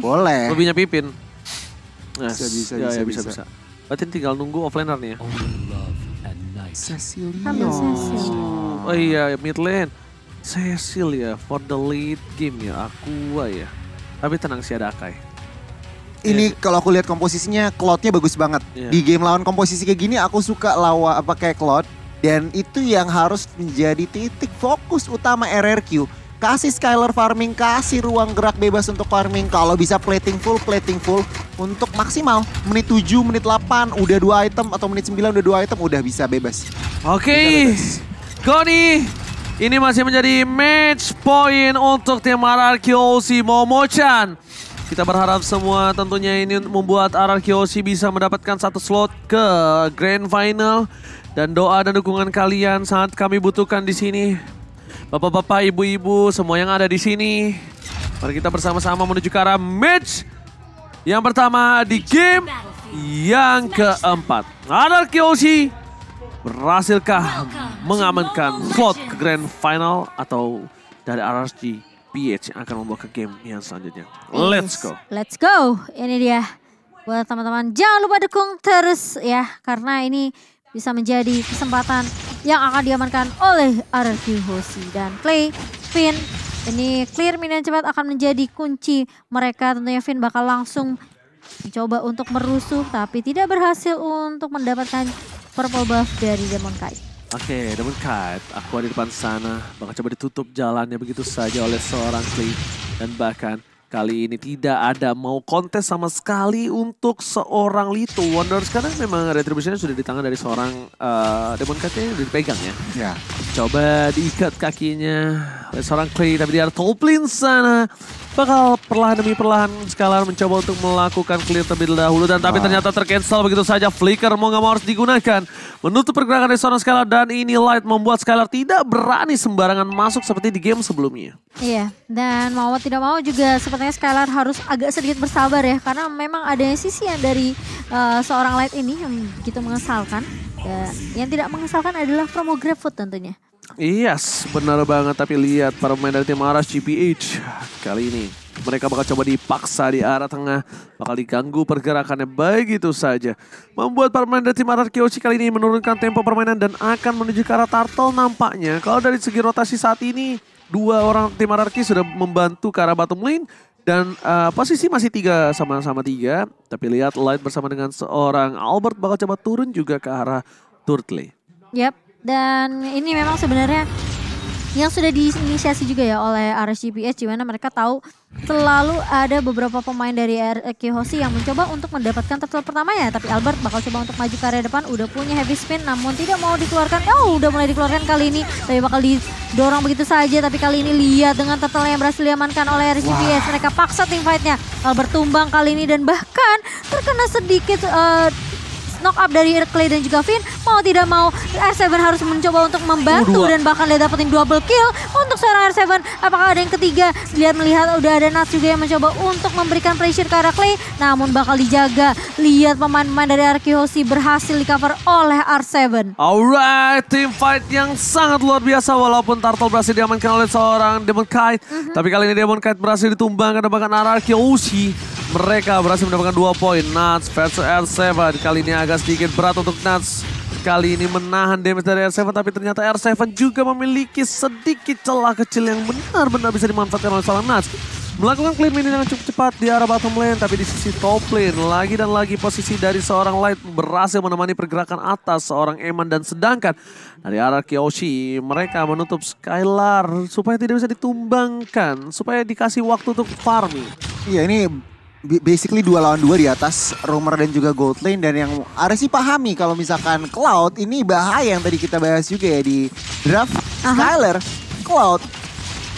Boleh. Lebihnya Pipin. Bisa. Berarti tinggal nunggu offlaner nih ya. Cecilia. Oh iya, mid lane. Cecil ya, for the late game ya, Aqua ya. Tapi tenang sih ada Akai. Ini kalau aku lihat komposisinya, Cloud-nya bagus banget. Di game lawan komposisi kayak gini aku suka pakai Cloud. Dan itu yang harus menjadi titik fokus utama RRQ. Kasih Skylar farming, kasih ruang gerak bebas untuk farming. Kalau bisa plating full untuk maksimal. Menit 7, menit 8 udah 2 item atau menit 9 udah 2 item udah bisa bebas. Oke, Goni. Ini masih menjadi match point untuk tim RRQ OC Momo-chan. Kita berharap semua tentunya ini membuat RRQ OC bisa mendapatkan satu slot ke Grand Final. Dan doa dan dukungan kalian sangat kami butuhkan di sini. Bapak-bapak, ibu-ibu, semua yang ada di sini. Mari kita bersama-sama menuju ke arah match yang pertama di game yang keempat. RRQ OC berhasilkah mengamankan slot ke Grand Final atau dari RRQ PH yang akan membawa ke game yang selanjutnya. Let's go. Let's go. Ini dia. Buat teman-teman jangan lupa dukung terus ya. Karena ini bisa menjadi kesempatan yang akan diamankan oleh RRQ Hoshi dan Clay, Finn. Ini clear minion cepat akan menjadi kunci mereka. Tentunya Finn bakal langsung mencoba untuk merusuh tapi tidak berhasil untuk mendapatkan purple buff dari Demon Kite. Oke, Demon Kite, aku di depan sana. Bakal coba ditutup jalannya begitu saja oleh seorang Clay. Dan bahkan kali ini tidak ada mau kontes sama sekali untuk seorang Lito Wonders. Karena memang retributionnya sudah di tangan dari seorang Demon Kite-nya udah dipegang ya. Ya. Coba diikat kakinya oleh seorang Clay. Tapi di arah top lane sana bakal perlahan demi perlahan Skylar mencoba untuk melakukan clear terlebih dahulu. Dan tapi ternyata tercancel begitu saja. Flicker mau gak mau harus digunakan. Menutup pergerakan dari seorang Skylar. Dan ini Light membuat Skylar tidak berani sembarangan masuk seperti di game sebelumnya. Iya, dan mau tidak mau juga sepertinya Skylar harus agak sedikit bersabar ya. Karena memang ada sisi yang dari seorang Light ini yang begitu mengesalkan. Dan yang tidak mengesalkan adalah promo GrabFood tentunya. Yes, benar banget. Tapi lihat para pemain dari tim RRQ PH. Kali ini mereka bakal coba dipaksa di arah tengah. Bakal diganggu pergerakannya begitu saja. Membuat para pemain dari tim RRQ OC kali ini menurunkan tempo permainan. Dan akan menuju ke arah turtle nampaknya. Kalau dari segi rotasi saat ini, dua orang tim RRQ sudah membantu ke arah bottom lane. Dan posisi masih 3 sama-sama 3. Tapi lihat Light bersama dengan seorang Albert bakal coba turun juga ke arah turtle. Yap, dan ini memang sebenarnya yang sudah diinisiasi juga ya oleh RSGPS, di mana mereka tahu selalu ada beberapa pemain dari RRQ Hoshi yang mencoba untuk mendapatkan turtle pertamanya. Tapi Albert bakal coba untuk maju ke area depan, udah punya heavy spin namun tidak mau dikeluarkan. Oh, udah mulai dikeluarkan kali ini, tapi bakal didorong begitu saja. Tapi kali ini lihat dengan turtle yang berhasil diamankan oleh RSGPS. Mereka paksa team fightnya. Albert tumbang kali ini dan bahkan terkena sedikit knock up dari Clay dan juga Finn. Mau tidak mau R7 harus mencoba untuk membantu dan bahkan dia dapetin double kill untuk seorang R7. Apakah ada yang ketiga? Melihat udah ada Nats juga yang mencoba untuk memberikan pressure ke arah Clay, namun bakal dijaga. Lihat pemain-pemain dari RRQ Hoshi berhasil di cover oleh R7. Alright, team fight yang sangat luar biasa. Walaupun Turtle berhasil diamankan oleh seorang Demon Kite, tapi kali ini Demon Kite berhasil ditumbangkan. Dan bahkan RRQ Hoshi mereka berhasil mendapatkan 2 poin. Nats versus R7. Kali ini agak sedikit berat untuk Nats. Kali ini menahan damage dari R7. Tapi ternyata R7 juga memiliki sedikit celah kecil yang benar-benar bisa dimanfaatkan oleh seorang Nats. Melakukan clear minion yang cukup cepat di arah bottom lane. Tapi di sisi top lane lagi dan lagi posisi dari seorang Light berhasil menemani pergerakan atas seorang Eman. Dan sedangkan dari RRQ Hoshi mereka menutup Skylar supaya tidak bisa ditumbangkan. Supaya dikasih waktu untuk farming. Iya, ini basically 2 lawan 2 di atas Roamer dan juga Gold Lane. Dan yang harus dipahami kalau misalkan Cloud ini bahaya yang tadi kita bahas juga ya di draft. Skylar, Cloud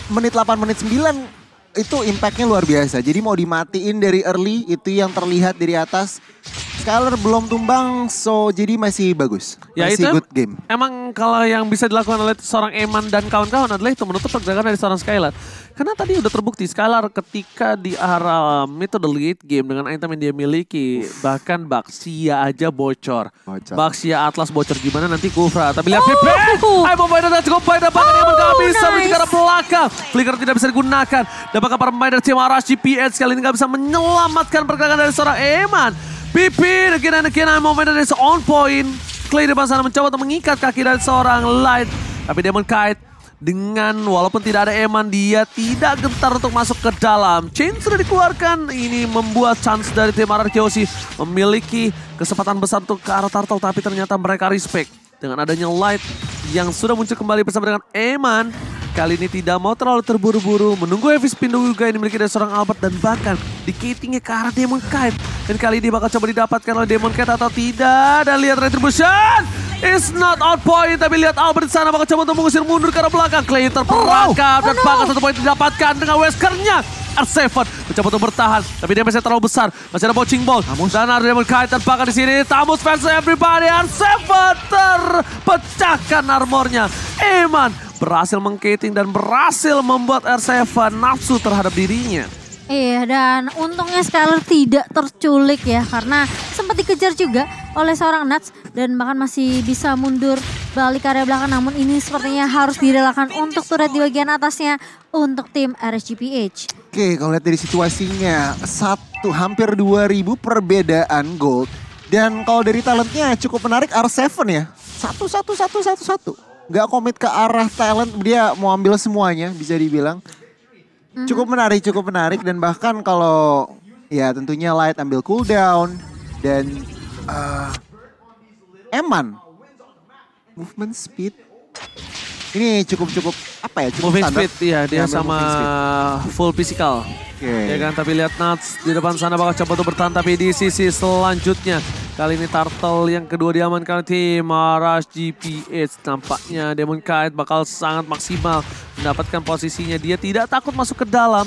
menit 8 menit 9 itu impactnya luar biasa. Jadi mau dimatiin dari early itu yang terlihat dari atas. Skylar belum tumbang, so jadi masih bagus. Ya, masih itu good game. Emang kalau yang bisa dilakukan oleh seorang Eman dan kawan-kawan adalah itu menutup pergerakan dari seorang Skylar. Karena tadi udah terbukti Skylar ketika di arah metode late game dengan item yang dia miliki, bahkan Baxia aja bocor. Baxia Atlas bocor, gimana nanti Kufra. Tapi lihat PP, Aimo Fighter dan cukup baik, dan bahkan dia gak bisa menuju ke arah belakang. Flicker tidak bisa digunakan, dan bahkan para pemain dari tim Arashi PH kali ini gak bisa menyelamatkan pergerakan dari seorang Eman. PP, again Aimo Fighter is on point. Clay di depan sana mencoba untuk mengikat kaki dari seorang Light, tapi Demon Kite dengan walaupun tidak ada Eman, dia tidak gentar untuk masuk ke dalam. Chain sudah dikeluarkan, ini membuat chance dari tim RRQ memiliki kesempatan besar untuk ke arah Turtle, tapi ternyata mereka respect. Dengan adanya Light yang sudah muncul kembali bersama dengan Eman, kali ini tidak mau terlalu terburu-buru, menunggu heavy spin juga yang dimiliki dari seorang Albert, dan bahkan dikatingnya ke arah Demon Kite. Dan kali ini bakal coba didapatkan oleh Demon Kite atau tidak, dan lihat Retribution! It's not on point, tapi lihat Albert di sana bakal coba untuk mengusir mundur ke arah belakang. Clay terperangkap dan bahkan satu poin didapatkan dengan Weskernya. R7 mencoba untuk bertahan, tapi damage-nya terlalu besar. Masih ada Bouncing Ball dan ada Demon Kite, dan bahkan di sini Tamus fans everybody. R7 terpecahkan armornya. Eman berhasil mengkating dan berhasil membuat R7 nafsu terhadap dirinya. Iya, dan untungnya Skylar tidak terculik ya, karena sempat dikejar juga oleh seorang Nuts dan bahkan masih bisa mundur balik ke area belakang, namun ini sepertinya harus direlakan untuk turret di bagian atasnya untuk tim RSGPH. Oke, kalau lihat dari situasinya, hampir 2000 perbedaan gold. Dan kalau dari talentnya cukup menarik R7 ya. Satu. Gak komit ke arah talent, dia mau ambil semuanya bisa dibilang. Cukup menarik, dan bahkan kalau ya tentunya Light ambil cooldown dan Eman movement speed ini cukup apa ya, cukup moving standar. Speed, iya dia sama full physical. Ya kan, tapi lihat Nuts di depan sana bakal coba untuk bertahan, tapi di sisi selanjutnya kali ini Turtle yang kedua diamankan tim RSGPH. Nampaknya Demon Kite bakal sangat maksimal mendapatkan posisinya, dia tidak takut masuk ke dalam.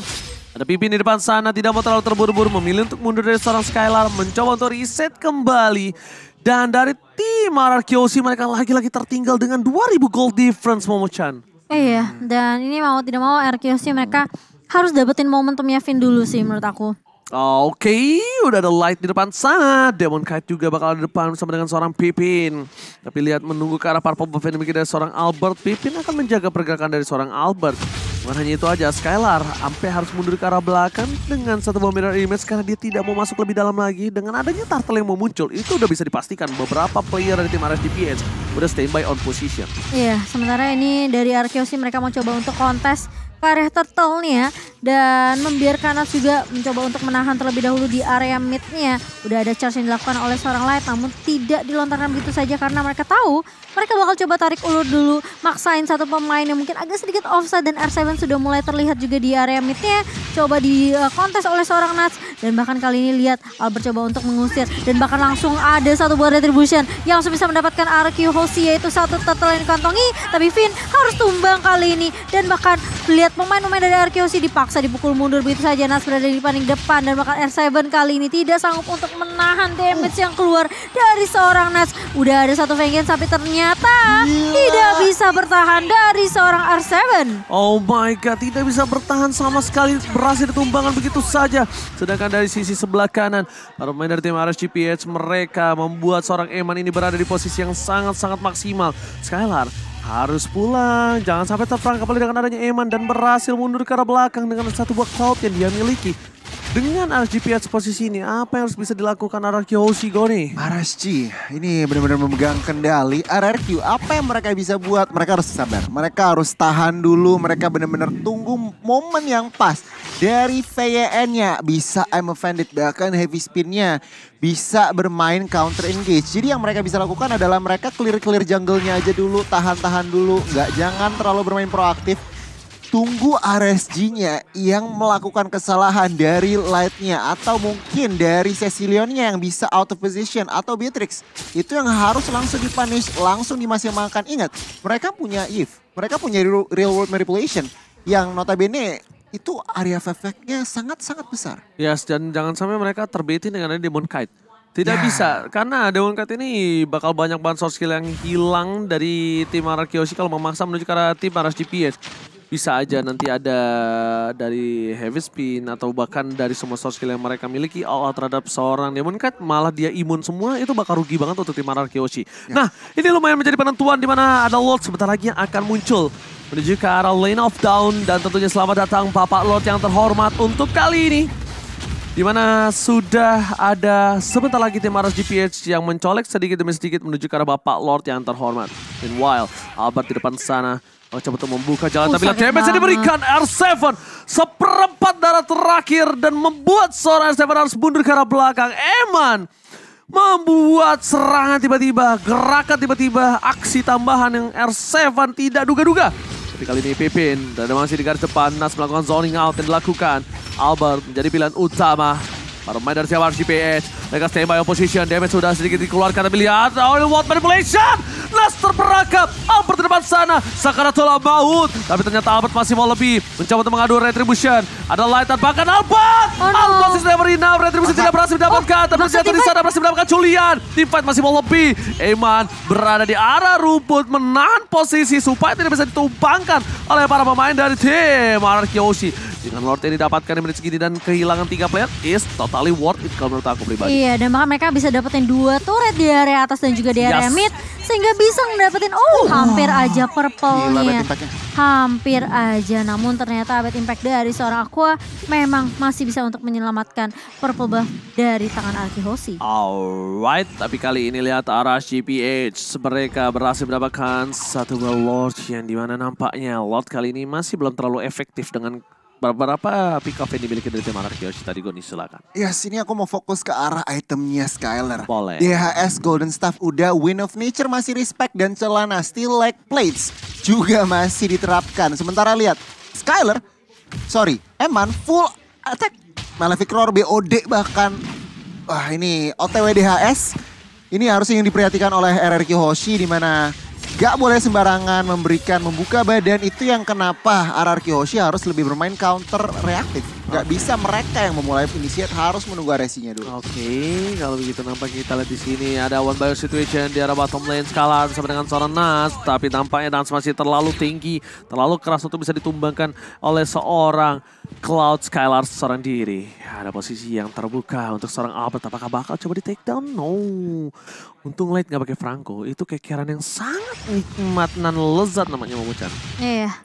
Ada Pipin di depan sana, tidak mau terlalu terburu-buru, memilih untuk mundur dari seorang Skylar, mencoba untuk reset kembali. Dan dari tim RRQ mereka lagi-lagi tertinggal dengan 2000 gold difference, Momo-chan. Iya, dan ini mau tidak mau RRQ mereka harus dapetin momentumnya Finn dulu sih menurut aku. Oke, udah ada Light di depan sana. Demon Kite juga bakal ada depan bersama dengan seorang Pipin. Tapi lihat menunggu ke arah purple buff yang dimiliki dari seorang Albert. Pipin akan menjaga pergerakan dari seorang Albert. Bukan hanya itu aja, Skylar sampai harus mundur ke arah belakang dengan satu bom mirror image karena dia tidak mau masuk lebih dalam lagi. Dengan adanya Turtle yang mau muncul, itu udah bisa dipastikan beberapa player dari tim RSGPH udah standby on position. Iya, sementara ini dari RQC mereka mau coba untuk kontes ke area turtle-nya dan membiarkan Nuts juga mencoba untuk menahan terlebih dahulu di area mid-nya. Udah ada charge yang dilakukan oleh seorang Light, namun tidak dilontarkan begitu saja karena mereka tahu mereka bakal coba tarik ulur dulu, maksain satu pemain yang mungkin agak sedikit offside, dan R7 sudah mulai terlihat juga di area mid-nya. Coba di kontes oleh seorang Nuts, dan bahkan kali ini lihat Albert coba untuk mengusir, dan bahkan langsung ada satu buah retribution yang langsung bisa mendapatkan RQ Hoshi, yaitu satu turtle yang dikantongi, tapi Finn harus tumbang kali ini. Dan bahkan lihat pemain-pemain dari RQ Hoshi dipaksa dipukul mundur begitu saja. Nuts berada di paling depan, dan bahkan R7 kali ini tidak sanggup untuk menahan damage yang keluar dari seorang Nuts. Udah ada satu vengeance, tapi ternyata tidak bisa bertahan dari seorang R7. Oh my god, tidak bisa bertahan sama sekali, berhasil ditumbangkan begitu saja. Sedangkan dari sisi sebelah kanan, para pemain dari tim RSGPH mereka membuat seorang Eman ini berada di posisi yang sangat-sangat maksimal. Skylar harus pulang, jangan sampai terperangkap dengan adanya Eman, dan berhasil mundur ke arah belakang dengan satu buah cloud yang dia miliki. Dengan RSGPH posisi ini, apa yang harus bisa dilakukan RRQ Hoshi nih? RSG ini benar-benar memegang kendali. RRQ, apa yang mereka bisa buat? Mereka harus sabar, mereka harus tahan dulu, mereka benar-benar tunggu momen yang pas. Dari VYN-nya bisa I'm offended, bahkan heavy spin-nya bisa bermain counter engage. Jadi yang mereka bisa lakukan adalah mereka clear jungle-nya aja dulu, tahan-tahan dulu, jangan terlalu bermain proaktif. Tunggu RSG-nya yang melakukan kesalahan dari Light-nya atau mungkin dari Cecilionnya yang bisa out of position atau Beatrix. Itu yang harus langsung dipunish, langsung dimaksimalkan. Ingat, mereka punya Eve, mereka punya real world manipulation yang notabene itu area effect-nya sangat-sangat besar. Yes, dan jangan sampai mereka terbetin dengan Demon Kite. Tidak bisa, karena Demon Kite ini bakal banyak banget source skill yang hilang dari tim RRQ kalau memaksa menuju ke arah tim RSGPH. bisa aja nanti ada dari heavy spin atau bahkan dari semua source skill yang mereka miliki all out terhadap seorang Demon Knight malah dia imun semua, itu bakal rugi banget untuk tim RRQ Hoshi. Nah, ini lumayan menjadi penentuan di mana ada Lord sebentar lagi yang akan muncul menuju ke arah Lane of Dawn, dan tentunya selamat datang Bapak Lord yang terhormat untuk kali ini. Di mana sudah ada sebentar lagi tim RSGPH yang mencolek sedikit demi sedikit menuju ke arah Bapak Lord yang terhormat. Meanwhile, Albert di depan sana coba untuk membuka jalan, tapi lihat damage yang diberikan R7 seperempat darah terakhir dan membuat seorang R7 harus mundur ke arah belakang. Eman membuat serangan tiba-tiba, gerakan tiba-tiba, aksi tambahan yang R7 tidak duga-duga. Tapi kali ini Pipin dan masih di garis depan, Nas melakukan zoning out yang dilakukan. Albert menjadi pilihan utama para pemain dari RSGPH. Mereka stay by opposition, damage sudah sedikit dikeluarkan, tapi lihat Oil World Manipulation. Nas terperangkap, Albert di depan sana, Sakaratul Maut. Tapi ternyata Albert masih mau lebih, mencoba untuk mengadu Retribution. Ada light bahkan Albert. Albert is never enough, Retribution tidak berhasil didapatkan. Tapi jatuh di sana berhasil mendapatkan culian. Teamfight masih mau lebih. Eman berada di arah rumput, menahan posisi supaya tidak bisa ditumpangkan oleh para pemain dari tim RRQ Hoshi. Dengan Lord yang didapatkan di menit segini dan kehilangan 3 player is totally worth it kalau menurut aku pribadi. Iya, dan bahkan mereka bisa dapetin 2 turret di area atas dan juga di area mid, sehingga bisa ngedapetin hampir aja purple-nya. Hampir aja, namun ternyata Abet Impact dari seorang Aqua memang masih bisa untuk menyelamatkan purple buff dari tangan RRQ Hoshi. Alright, tapi kali ini lihat RSGPH, mereka berhasil mendapatkan satu buah Lord yang dimana nampaknya Lord kali ini masih belum terlalu efektif dengan beberapa pick up yang dimiliki dari tim RRQ Hoshi tadi. Goni, silakan. Yes, ini aku mau fokus ke arah itemnya Skyler. Boleh. DHS Golden Staff udah, Wind of Nature masih respect, dan celana Steel Leg Plates juga masih diterapkan. Sementara lihat Skyler, Eman full attack, Malefic Roar, BOD bahkan. Wah, ini OTW DHS. Ini harus yang diperhatikan oleh RRQ Hoshi, di mana gak boleh sembarangan membuka badan. Itu yang kenapa RRQ Hoshi harus lebih bermain counter reaktif. Gak bisa mereka yang memulai initiate, harus menunggu aresinya dulu. Oke, kalau begitu nampak kita lihat di sini ada one by situation di arah bottom lane. Scalar bersama dengan seorang Nas, tapi tampaknya Nas masih terlalu tinggi, terlalu keras untuk bisa ditumbangkan oleh seorang Cloud Skylar seorang diri. Ada posisi yang terbuka untuk seorang Albert, apakah bakal coba di take down? No. Untung Light gak pakai Franco, itu kekiran yang sangat nikmat dan lezat namanya Momo-chan. Iya.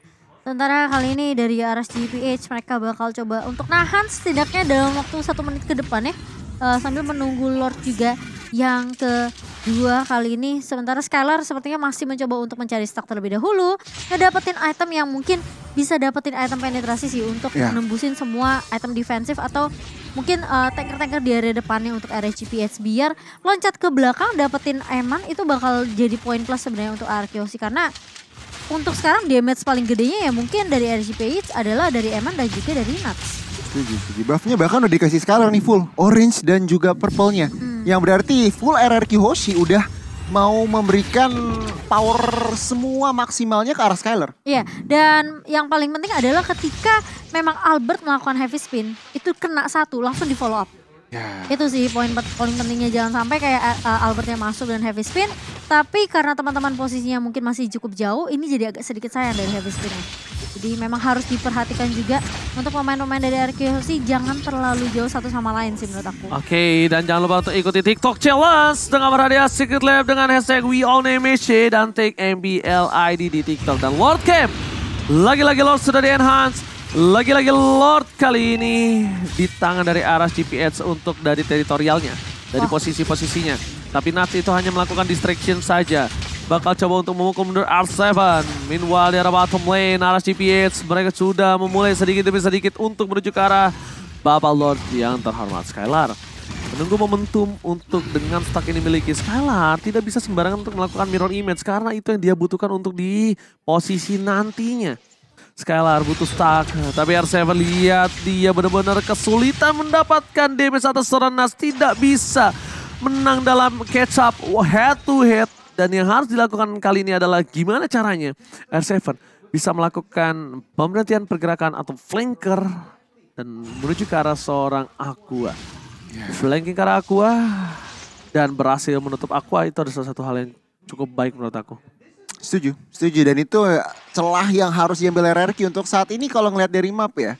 Sementara kali ini dari RSGPH mereka bakal coba untuk nahan setidaknya dalam waktu 1 menit ke depan ya. Sambil menunggu Lord juga yang kedua kali ini. Sementara Skylar sepertinya masih mencoba untuk mencari stack terlebih dahulu. Ngedapetin item yang mungkin bisa dapetin item penetrasi sih untuk nembusin semua item defensif. Atau mungkin tanker-tanker di area depannya untuk RSGPH. Biar loncat ke belakang dapetin Eman, itu bakal jadi poin plus sebenarnya untuk RRQ Hoshi. Karena untuk sekarang damage paling gedenya ya mungkin dari RSGPH adalah dari Eman dan juga dari Nuts. Setuju. Buffnya bahkan udah dikasih Skylar nih full orange dan juga purple-nya. Yang berarti full RRQ Hoshi udah mau memberikan power semua maksimalnya ke arah Skylar. Iya, dan yang paling penting adalah ketika memang Albert melakukan heavy spin, itu kena 1 langsung di follow up. Itu sih poin pentingnya, jangan sampai kayak Albertnya masuk dan heavy spin, tapi karena teman-teman posisinya mungkin masih cukup jauh, ini jadi agak sedikit sayang dari heavy spinnya. Jadi memang harus diperhatikan juga untuk pemain-pemain dari RRQ Hoshi, jangan terlalu jauh satu sama lain sih menurut aku. Oke, dan jangan lupa untuk ikuti TikTok Challenge dengan berhadiah Secret Lab dengan hashtag WeOwnMSC dan take MBLID di TikTok. Dan Lord Camp, lagi-lagi Lord sudah di-enhance. Lagi-lagi Lord kali ini di tangan dari RSGPH untuk dari teritorialnya, dari posisi-posisinya. Tapi Nuts itu hanya melakukan distraction saja. Bakal coba untuk memukul mundur R7. Meanwhile di arah bottom lane RSGPH mereka sudah memulai sedikit demi sedikit untuk menuju ke arah Bapak Lord yang terhormat. Skylar menunggu momentum untuk dengan stack ini miliki. Skylar tidak bisa sembarangan untuk melakukan mirror image karena itu yang dia butuhkan untuk di posisi nantinya. Skylar butuh stack, tapi R7 lihat dia benar-benar kesulitan mendapatkan damage atas seorang Nas. Tidak bisa menang dalam catch up head to head. Dan yang harus dilakukan kali ini adalah gimana caranya R7 bisa melakukan pemberhentian pergerakan atau flanker dan menuju ke arah seorang Aqua. Flanking ke arah Aqua dan berhasil menutup Aqua, itu adalah salah satu hal yang cukup baik menurut aku. Setuju. Dan itu celah yang harus diambil RRQ untuk saat ini kalau ngeliat dari map ya.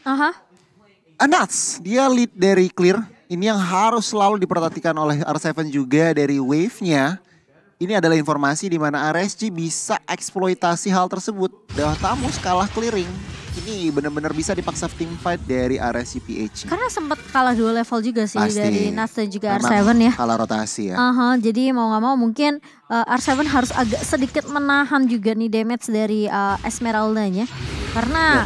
Nuts, dia lead dari clear. Ini yang harus selalu diperhatikan oleh R7 juga dari wave-nya. Ini adalah informasi di mana RSG bisa eksploitasi hal tersebut. Tamus kalah clearing. Ini benar-benar bisa dipaksa team fight dari RSCPH. Karena sempat kalah 2 level juga sih Pasti. dari Nuts dan juga Memang R7 ya. kalah rotasi ya. Jadi mau gak mau mungkin R7 harus agak sedikit menahan juga nih damage dari Esmeralda-nya. Karena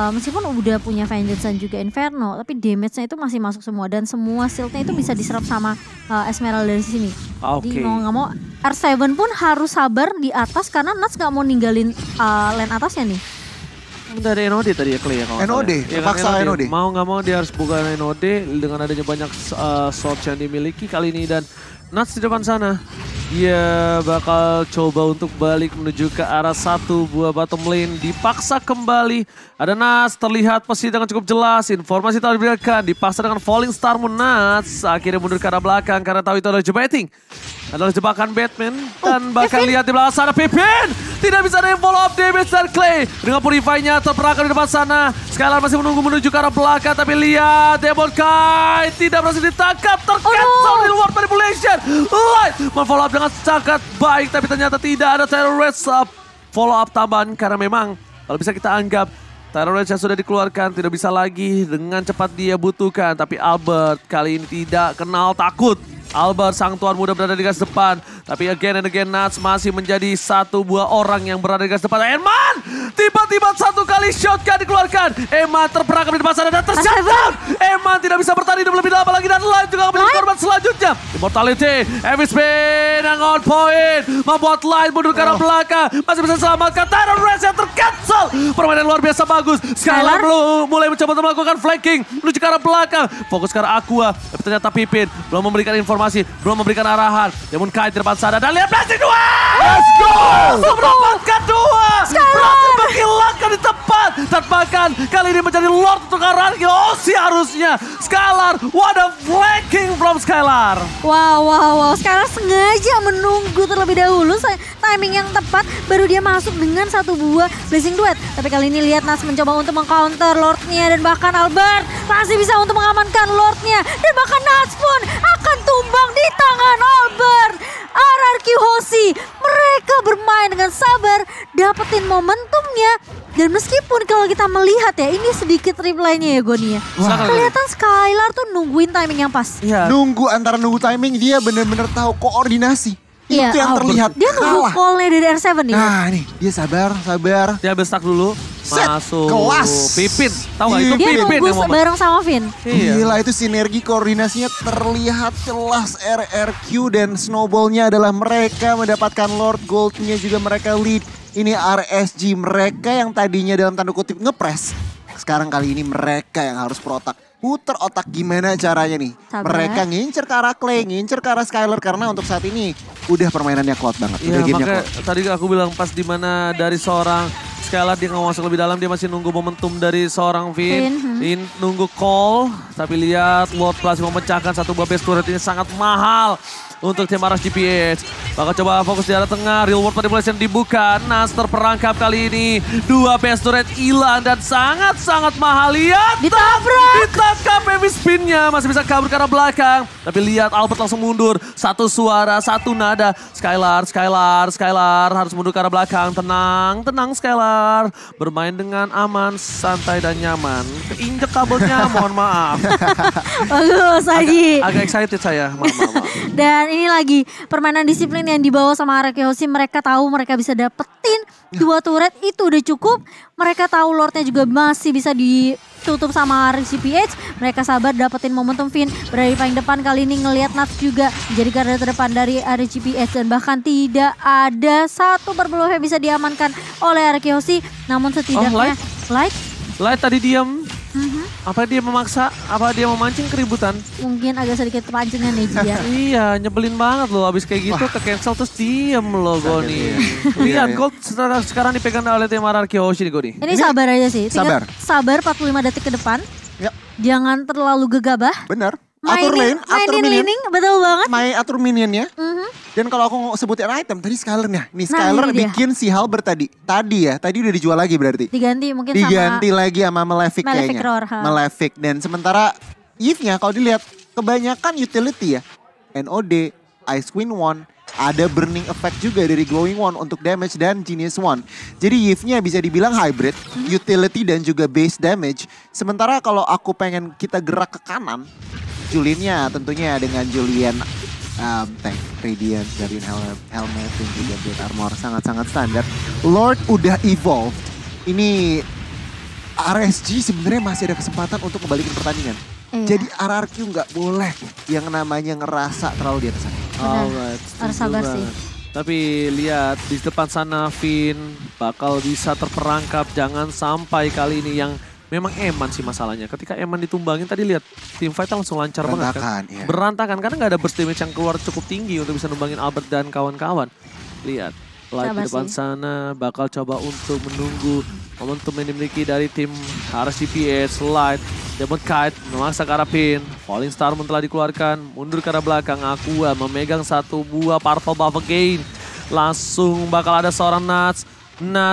meskipun udah punya Vengeance dan juga Inferno, tapi damage-nya itu masih masuk semua. Dan semua shield-nya itu bisa diserap sama Esmeralda dari sini. Jadi mau gak mau R7 pun harus sabar di atas karena Nuts gak mau ninggalin lane atasnya nih. Udah ada NOD tadi ya Clay ya kalau NOD, ya, paksa NOD. Mau nggak mau dia harus buka NOD dengan adanya banyak shots yang dimiliki kali ini dan Nuts di depan sana. Dia bakal coba untuk balik menuju ke arah satu buah bottom lane. Dipaksa kembali. Ada Nuts terlihat posisi dengan cukup jelas. Informasi telah diberikan. Dipaksa dengan Falling Star Moon Nuts. Akhirnya mundur ke arah belakang karena tahu itu adalah jebating. Adalah jebakan Batman. Dan bahkan lihat di belakang sana Pipin. Tidak bisa ada yang follow up damage dari Clay. Dengan Purify-nya terperangkap di depan sana. Skylar masih menunggu menuju ke arah belakang. Tapi lihat Demon Kite tidak berhasil ditangkap. Tercancel di luar manipulation. Light men-follow up dengan sangat baik. Tapi ternyata tidak ada terrorist follow up tambahan. Karena memang kalau bisa kita anggap terrorist yang sudah dikeluarkan tidak bisa lagi dengan cepat dia butuhkan. Tapi Albert kali ini tidak kenal takut. Albert sang tuan muda berada di garis depan. Tapi again and again Nuts masih menjadi satu buah orang yang berada di garis depan. Eman! Tiba-tiba satu kali shotgun dikeluarkan. Eman terperangkap di depan sana dan tershutdown. Eman tidak bisa bertahan hidup lebih lama lagi. Dan Light juga menjadi korban selanjutnya. Immortality. Heavy spin yang on point. Membuat Light mundur ke arah belakang. Masih bisa selamatkan. Tyrant Race yang tercancel. Permainan luar biasa bagus. Skylar mulai mencoba untuk melakukan flanking. Menuju ke arah belakang. Fokus ke arah Aqua. Tapi ternyata Pipin belum memberikan informasi. Belum memberikan arahan. Demon Kite di depan sana. Dan lihat Blessing 2. Let's go! Mendapatkan 2. Berhasil menghilangkan di tempat. Dan bahkan kali ini menjadi Lord untuk Araki. Oh sih harusnya. Skylar. What a flanking from Skylar. Wow. Skylar sengaja menunggu terlebih dahulu. Timing yang tepat. Baru dia masuk dengan satu buah Blessing Duet. Tapi kali ini lihat Nuts mencoba untuk mengcounter Lordnya. Dan bahkan Albert masih bisa untuk mengamankan Lordnya. Dan bahkan Nuts pun akan tumbang di tangan Albert. RRQ Hoshi, mereka bermain dengan sabar, dapetin momentumnya. Dan meskipun kalau kita melihat ya, ini sedikit replaynya ya Goni ya. Kelihatan Skylar tuh nungguin timing yang pas. Ya. Nunggu timing, dia benar-benar tahu koordinasi. Iya, itu yang terlihat. Dia nunggu call-nya dari R7 nih. Nah nih, dia sabar. Dia ambil stack dulu. Masuk. Kelas. Pipin. Tahu gak itu Dia Pipin yang nunggu bareng sama Vin. Gila itu sinergi koordinasinya terlihat jelas. RRQ dan Snowball-nya adalah mereka mendapatkan Lord Gold-nya juga mereka lead. Ini RSG mereka yang tadinya dalam tanda kutip ngepres. Sekarang kali ini mereka yang harus protak. Puter otak gimana caranya nih. Sabar. Mereka ngincer ke arah Clay, ngincer ke arah Skylar. Karena untuk saat ini udah permainannya Cloud banget. Iya makanya tadi aku bilang pas dimana dari seorang Skylar dia nggak masuk lebih dalam. Dia masih nunggu momentum dari seorang Vin. Vin nunggu call. Tapi lihat Lord Plus memecahkan satu buah base turret ini sangat mahal. Untuk tim RSGPH. Bakal coba fokus di arah tengah. Real World Manipulation dibuka. Nas terperangkap kali ini. Dua base turret hilang dan sangat-sangat mahal. Lihat. Ditangkap heavy spinnya. Masih bisa kabur ke arah belakang. Tapi lihat Albert langsung mundur. Satu suara, satu nada. Skylar harus mundur ke arah belakang. Tenang Skylar. Bermain dengan aman, santai dan nyaman. Keinjek kabelnya, mohon maaf. Bagus Haji. Agak excited saya, maaf. Dan ini lagi permainan disiplin yang dibawa sama RRQ Hoshi. Mereka tahu mereka bisa dapetin 2 turret itu udah cukup. Mereka tahu Lordnya juga masih bisa ditutup sama RCPH. Mereka sabar dapetin momentum. Vin berada di paling depan kali ini ngelihat Nuts juga jadi garda terdepan dari RCPH. Dan bahkan tidak ada satu berpeluang yang bisa diamankan oleh RRQ Hoshi. Namun setidaknya Light tadi diam. Apa dia memaksa? Apa dia memancing keributan? mungkin agak sedikit kepancingan nih Ji ya. Iya, nyebelin banget loh. Abis kayak gitu ke cancel terus diem loh Goni. Lihat Gold sekarang dipegang oleh tim RRQ Hoshi nih Goni. Ini sabar aja sih. Sabar. Sabar 45 detik ke depan. Yap. Jangan terlalu gegabah. Benar. mainin laning, betul banget. Atur minionnya. Dan kalau aku sebutin item tadi Skyler-nya. Nih Skyler bikin si Halberd tadi. Tadi udah dijual lagi berarti. Diganti mungkin Diganti lagi sama Malefic kayaknya. Malefic. Dan sementara Eve-nya kalau dilihat kebanyakan utility ya. NOD, Ice Queen One, ada burning effect juga dari Glowing One untuk damage dan Genius One. Jadi Eve-nya bisa dibilang hybrid, utility dan juga base damage. Sementara kalau aku pengen kita gerak ke kanan, Julian-nya tentunya dengan Julian tank, Radiant, Guardian Helmet dan juga Blade Armor sangat-sangat standar. Lord udah evolved. Ini RSG sebenarnya masih ada kesempatan untuk kembalikan pertandingan. Jadi RRQ nggak boleh yang namanya ngerasa terlalu di atas sana. Harus sabar sih. Tapi lihat di depan sana Finn bakal bisa terperangkap. Jangan sampai kali ini yang memang Eman sih masalahnya. Ketika Eman ditumbangin tadi lihat team fight langsung lancar banget kan. Iya. Berantakan karena nggak ada burst damage yang keluar cukup tinggi untuk bisa numbangin Albert dan kawan-kawan. Lihat. Light di depan sana bakal coba untuk menunggu momentum yang dimiliki dari tim RSGPS. Light, Demon Kite memaksa ke arah Pin. Falling Star telah dikeluarkan, mundur ke arah belakang. Aqua memegang satu buah Powerful Buff again. Langsung bakal ada seorang Nuts.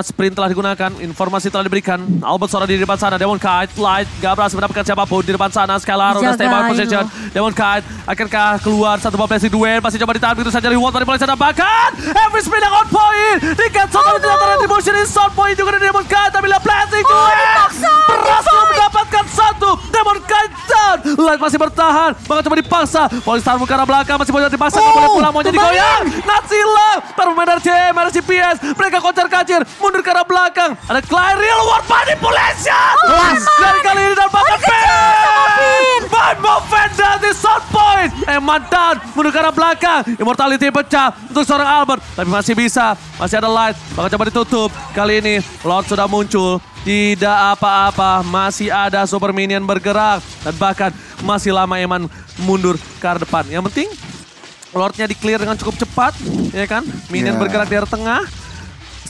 Sprint telah digunakan, informasi telah diberikan. Albert seorang di depan sana, Demon Kite, Light gak berhasil mendapatkan siapapun di depan sana. Skylar udah stay by position. Demon Kite akankah keluar satu ball placing duel, masih coba ditahan begitu saja reward dari Malaysia. Bahkan every spin on point, di cancel dari tidak retribution in sound point juga dari Demon Kite. Tapi lihat placing duel, berhasil mendapatkan satu. Demon Kite down, Light masih bertahan, bakal coba dipaksa. Falling Star ke arah belakang, masih boleh dipaksa, gak boleh pulang, mau jadi goyang. Nuts hilang, permain dari tim RSGPS, mereka kocar-kacir. Mundur ke arah belakang. Ada Clyde real world manipulation. Dari kali ini dan bakal Pin. Van Boven dari sound point. Mantan mundur ke arah belakang. Immortality pecah untuk seorang Albert. Tapi masih bisa. Masih ada Light. Bakal coba ditutup. Kali ini Lord sudah muncul. Tidak apa-apa. Masih ada super minion bergerak. Dan bahkan masih lama Eman mundur ke arah depan. Yang penting Lordnya di clear dengan cukup cepat. Ya kan? Minion bergerak di arah tengah.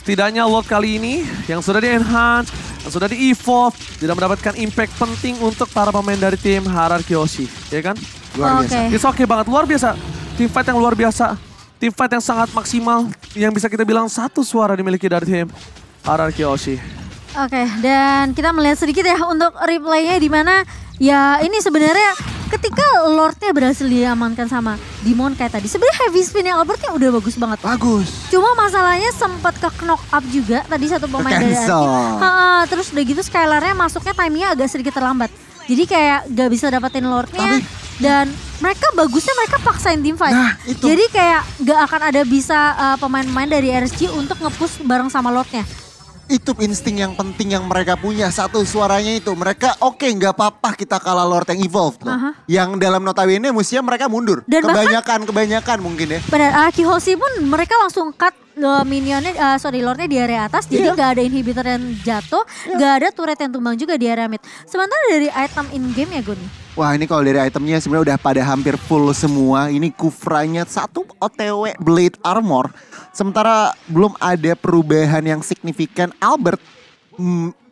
Setidaknya Lord kali ini yang sudah di-enhance, yang sudah di-evolve, tidak mendapatkan impact penting untuk para pemain dari tim Hierarchy Hoshi. Ya kan? Luar biasa. It's okay banget, luar biasa. Team fight yang luar biasa. Team fight yang sangat maksimal, yang bisa kita bilang satu suara dimiliki dari tim Hierarchy Hoshi. Oke, dan kita melihat sedikit ya untuk replaynya di mana ya ini sebenarnya ketika Lordnya berhasil diamankan sama Demon kayak tadi. Sebenarnya heavy spinnya Albertnya udah bagus banget. Bagus. Cuma masalahnya sempat ke knock up juga tadi satu pemain dari terus udah gitu Skylar-nya masuknya timingnya agak sedikit terlambat. Jadi kayak gak bisa dapetin Lordnya. Dan mereka bagusnya mereka paksain team fight. Nah, itu. Jadi kayak gak akan ada bisa pemain-pemain dari RSG untuk nge-push bareng sama Lordnya. Itu insting yang penting yang mereka punya. Satu suaranya itu. Mereka oke nggak apa-apa kita kalah Lord yang evolved loh. Yang dalam notabene mestinya mereka mundur. Dan kebanyakan mungkin ya. Pada Kihoshi pun mereka langsung cut minionnya, Lordnya di area atas. Jadi nggak ada inhibitor yang jatuh. Nggak ada turret yang tumbang juga di area mid. Sementara dari item in-game ya Gun. Wah ini kalau dari itemnya sebenarnya udah pada hampir full semua. Ini Kufranya satu OTW Blade Armor. Sementara belum ada perubahan yang signifikan. Albert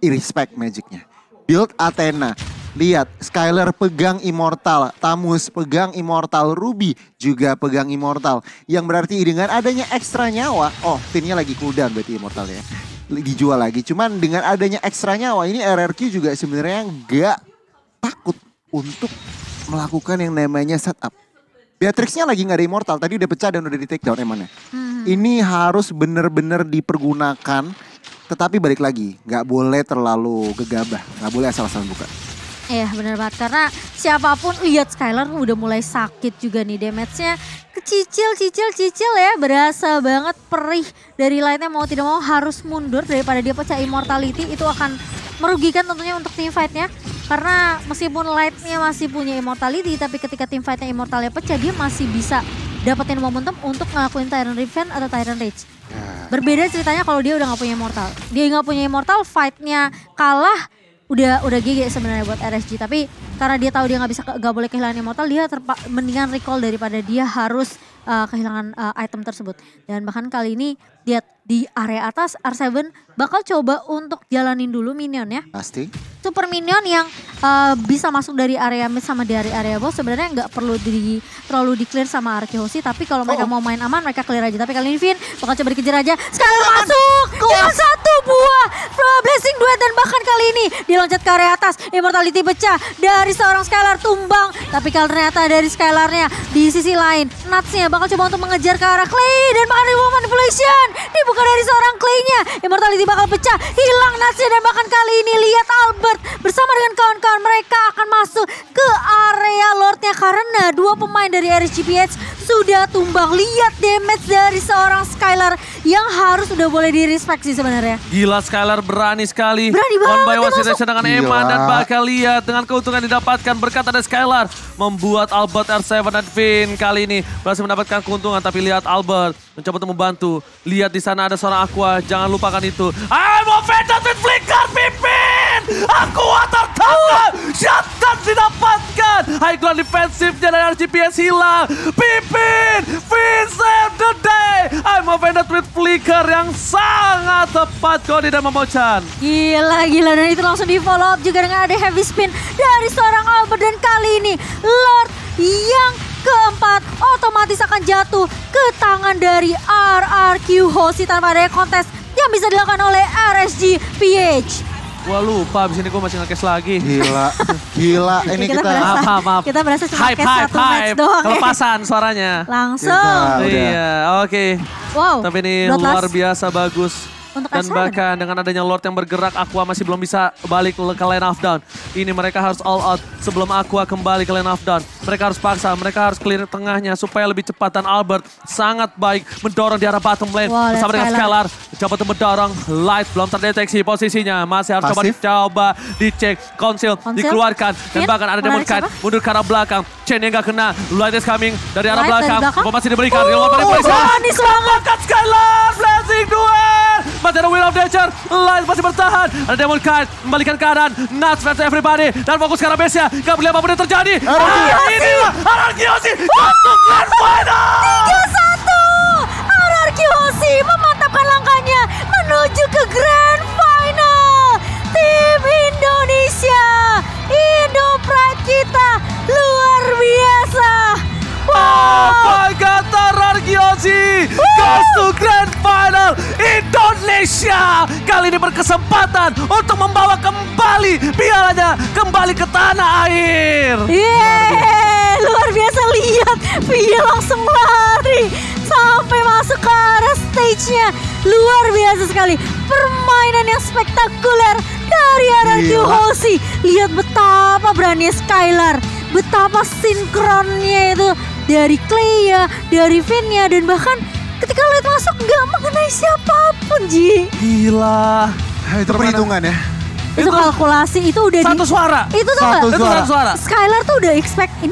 irrespect magicnya. Build Athena. Lihat Skylar pegang Immortal. Tamus pegang Immortal. Ruby juga pegang Immortal. Yang berarti dengan adanya ekstra nyawa. Oh pinnya lagi cooldown berarti Immortal ya. Dijual lagi. Cuman dengan adanya ekstra nyawa ini RRQ juga sebenarnya nggak takut untuk melakukan yang namanya setup. Beatrix-nya lagi gak ada Immortal, tadi udah pecah dan udah di take down Emannya. Ini harus bener-bener dipergunakan, tetapi balik lagi, gak boleh terlalu gegabah, gak boleh asal-asalan buka. Iya bener banget, karena siapapun lihat Skylar udah mulai sakit juga nih damage-nya. Cicil ya, berasa banget perih dari Lightnya mau tidak mau harus mundur daripada dia pecah Immortality. Itu akan merugikan tentunya untuk team fight-nya. Karena meskipun Lightnya masih punya Immortality, tapi ketika team fight-nya Immortalnya pecah, dia masih bisa dapetin momentum untuk ngelakuin Tyrant Revenge atau Tyrant Rage. Berbeda ceritanya kalau dia udah gak punya Immortal. Dia gak punya Immortal, fight-nya kalah, udah GG sebenarnya buat RSG, tapi karena dia tahu dia nggak boleh kehilangan Immortal, dia mendingan recall daripada dia harus kehilangan item tersebut. Dan bahkan kali ini dia di area atas R7 bakal coba untuk jalanin dulu minion ya. Pasti. Super minion yang bisa masuk dari area mid sama dari area boss sebenarnya nggak perlu terlalu di clear sama Arkehosi, tapi kalau mereka mau main aman mereka clear aja. Tapi kali ini Vin bakal coba dikejar aja. Skylar masuk dengan 1 buah blessing duet, dan bahkan kali ini diloncat ke area atas. Immortality pecah dari seorang Skylar, tumbang. Tapi kalau ternyata dari Skylarnya di sisi lain Nutsnya bakal coba untuk mengejar ke arah Clay, dan bahkan remote manipulation dibuka dari seorang Clay-nya. Immortality bakal pecah, hilang Nutsnya, dan bahkan kali ini lihat Albert bersama dengan kawan-kawan mereka akan masuk ke area Lordnya karena 2 pemain dari RSGPH sudah tumbang. Lihat damage dari seorang Skylar yang harus udah boleh di-respect sih sebenarnya. Gila, Skylar berani sekali. Berani One by banget one dia situation dengan Gila. Emma, dan bakal lihat dengan keuntungan didapatkan berkat ada Skylar membuat Albert R7 dan Finn kali ini berhasil mendapatkan keuntungan. Tapi lihat Albert mencoba untuk membantu. Lihat di sana ada seorang Aqua, jangan lupakan itu. I'm offended with flicker, Pipin! Aqua tertangkap, shotgun didapatkan. High ground defensifnya dari RGPS hilang. Pipin, Finn save the day. I'm offended with flicker yang sangat tepat Cody dan Momochan. Gila, dan itu langsung di follow up juga dengan ada heavy spin dari seorang Albert, dan kali ini Lord yang keempat otomatis akan jatuh ke tangan dari RRQ Hoshi tanpa ada kontes yang bisa dilakukan oleh RSG PH. Wah, lupa abis ini gue masih nge-cash lagi. Gila. Ini kita Maaf. Kita berasa cuma Hype, cash 1 match doang ya. Kelepasan suaranya. Langsung. Udah. Iya, oke. Wow. Tapi ini Bloodlust luar biasa bagus. untuk Dan R7. bahkan dengan adanya Lord yang bergerak, Aqua masih belum bisa balik ke lane of down. Ini mereka harus all out sebelum Aqua kembali ke lane of down. Mereka harus paksa, mereka harus clear tengahnya supaya lebih cepat. Dan Albert sangat baik mendorong di arah bottom lane. Wah, bersama dengan Skylar. Skylar. Coba untuk mendorong, Light belum terdeteksi posisinya. Masih harus Pasif. coba dicek. Conceal dikeluarkan. Dan Fit, bahkan ada Demon menarik Kite siapa? mundur ke arah belakang. Chain yang gak kena. Light is coming dari arah Light dari belakang. belakang. Masih diberikan. Reward manipulation. manis banget. Angkat Skylar, blessing duel. Masih ada Will of Nature, Light masih bertahan. Ada Demon Kite, membalikan keadaan. Nuts versus everybody. Dan fokus ke arah base-nya. Gak boleh apapun yang terjadi. Inilah RRQ Hoshi masuk grand final. 3-1. RRQ Hoshi memantapkan langkahnya menuju ke grand final. Tim Indonesia, Indo Pride kita luar biasa. Apa kata RRQ Hoshi goes to grand final Indonesia. Kali ini berkesempatan untuk membawa kembali pialanya kembali ke tanah air. Yeay, luar biasa, lihat Via langsung lari sampai masuk ke arah stage-nya. Luar biasa sekali, permainan yang spektakuler dari RRQ Gila. Hoshi. Lihat betapa berani Skylar, betapa sinkronnya itu dari Clea, dari Finn-nya, dan bahkan ketika Light masuk nggak mengenai siapapun, Ji. Gila. Itu perhitungan ya. Itu kalkulasi, itu udah Satu suara. itu tuh Satu nggak? Itu satu suara. Skylar tuh udah expect ini